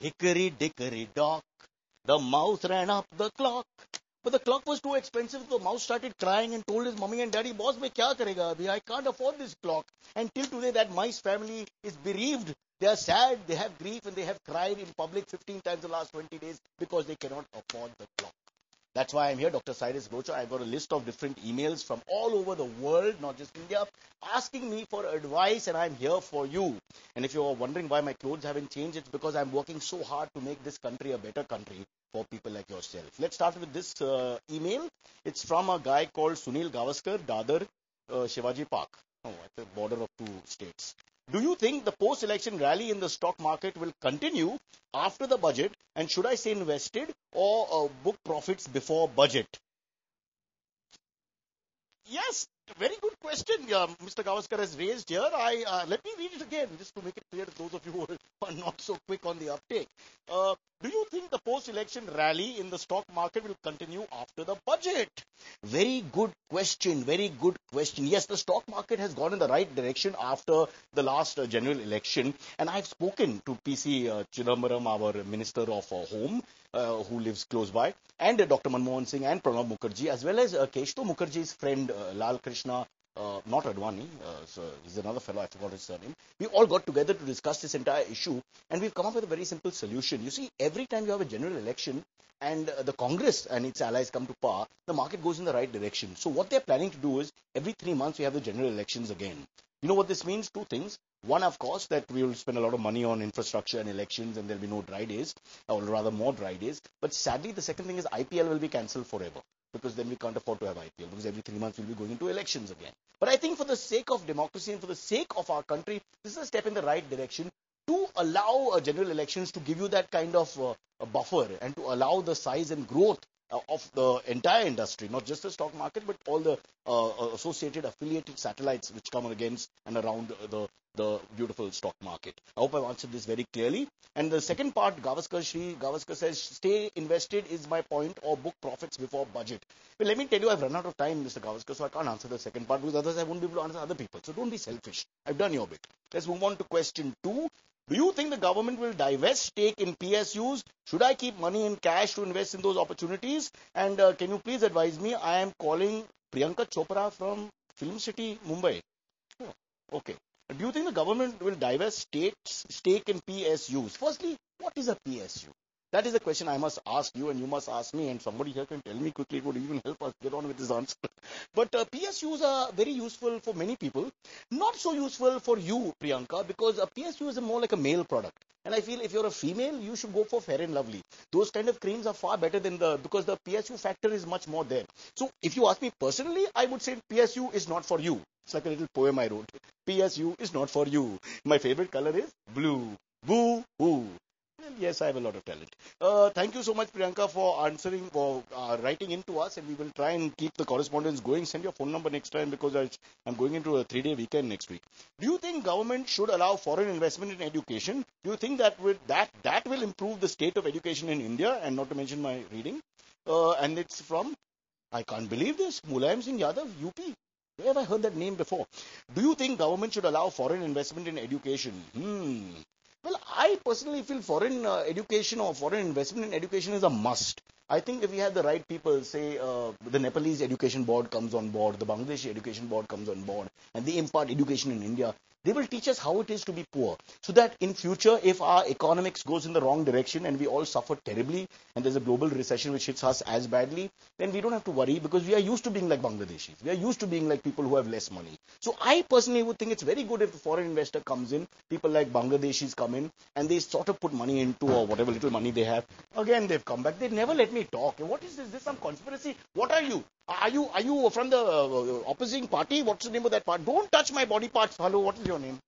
Hickory dickory dock, the mouse ran up the clock. But the clock was too expensive, so the mouse started crying and told his mommy and daddy, boss, मैं क्या करेगा अभी? I can't afford this clock. And till today, that mice family is bereaved. They are sad, they have grief, and they have cried in public 15 times the last 20 days because they cannot afford the clock. That's why I'm here, Dr. Cyrus Broacha. I've got a list of different emails from all over the world, not just India, asking me for advice, and I'm here for you. And if you're wondering why my clothes haven't changed, it's because I'm working so hard to make this country a better country for people like yourself. Let's start with this email. It's from a guy called Sunil Gavaskar, Dadar, Shivaji Park. Oh, at the border of two states. Do you think the post-election rally in the stock market will continue after the budget, and should I stay invested or book profits before budget? Yes, very good question Mr. Gavaskar has raised here. Let me read it again just to make it clear to those of you who are not so quick on the uptake. Do you think the post-election rally in the stock market will continue after the budget? Very good question, very good question. Yes, the stock market has gone in the right direction after the last general election, and I've spoken to PC Chidambaram, our Minister of Home, who lives close by, and Dr. Manmohan Singh and Pranab Mukherjee, as well as Keshto Mukherjee's friend Lal Krishna, not Advani, so he's another fellow, I forgot his surname. We all got together to discuss this entire issue, and we've come up with a very simple solution. You see, every time you have a general election and the Congress and its allies come to power, the market goes in the right direction. So what they're planning to do is, every 3 months we have the general elections again. You know what this means? Two things. One, of course, that we will spend a lot of money on infrastructure and elections, and there'll be no dry days, or rather more dry days. But sadly, the second thing is IPL will be cancelled forever, because then we can't afford to have IPL, because every 3 months we'll be going into elections again. But I think for the sake of democracy and for the sake of our country, this is a step in the right direction to allow general elections to give you that kind of a buffer, and to allow the size and growth of the entire industry, not just the stock market, but all the associated, affiliated satellites which come against and around the beautiful stock market. I hope I've answered this very clearly. And the second part, Gavaskar says, stay invested is my point, or book profits before budget. Well, let me tell you, I've run out of time, Mr. Gavaskar, so I can't answer the second part, because otherwise I won't be able to answer other people. So don't be selfish. I've done your bit. Let's move on to question 2. Do you think the government will divest stake in PSUs? Should I keep money in cash to invest in those opportunities? And can you please advise me? I am calling Priyanka Chopra from Film City, Mumbai. Oh, okay. Do you think the government will divest stake in PSUs? Firstly, what is a PSU? That is the question I must ask you, and you must ask me, and somebody here can tell me quickly. It would even help us get on with this answer. But PSUs are very useful for many people. Not so useful for you, Priyanka, because a PSU is more like a male product. And I feel if you're a female, you should go for Fair and Lovely. Those kind of creams are far better than because the PSU factor is much more there. So if you ask me personally, I would say PSU is not for you. It's like a little poem I wrote. PSU is not for you. My favorite color is blue. Boo-hoo. Well, yes, I have a lot of talent. Thank you so much, Priyanka, for answering, for writing in to us, and we will try and keep the correspondence going. Send your phone number next time, because I'm going into a 3-day weekend next week. Do you think government should allow foreign investment in education? Do you think that will improve the state of education in India, and not to mention my reading? And it's from, I can't believe this, Mulayam Singh Yadav, UP. Where have I heard that name before? Do you think government should allow foreign investment in education? Well, I personally feel foreign education or foreign investment in education is a must. I think if we had the right people, say the Nepalese Education Board comes on board, the Bangladeshi Education Board comes on board, and they impart education in India, they will teach us how it is to be poor. So that in future, if our economics goes in the wrong direction and we all suffer terribly, and there's a global recession which hits us as badly, then we don't have to worry, because we are used to being like Bangladeshis. We are used to being like people who have less money. So I personally would think it's very good if a foreign investor comes in, people like Bangladeshis come in, and they sort of put money into, or whatever little money they have. Again, they've come back. They never let me talk. What is this? Is this some conspiracy? What are you? Are you from the opposing party? What's the name of that part? Don't touch my body parts. Hello, what is your name?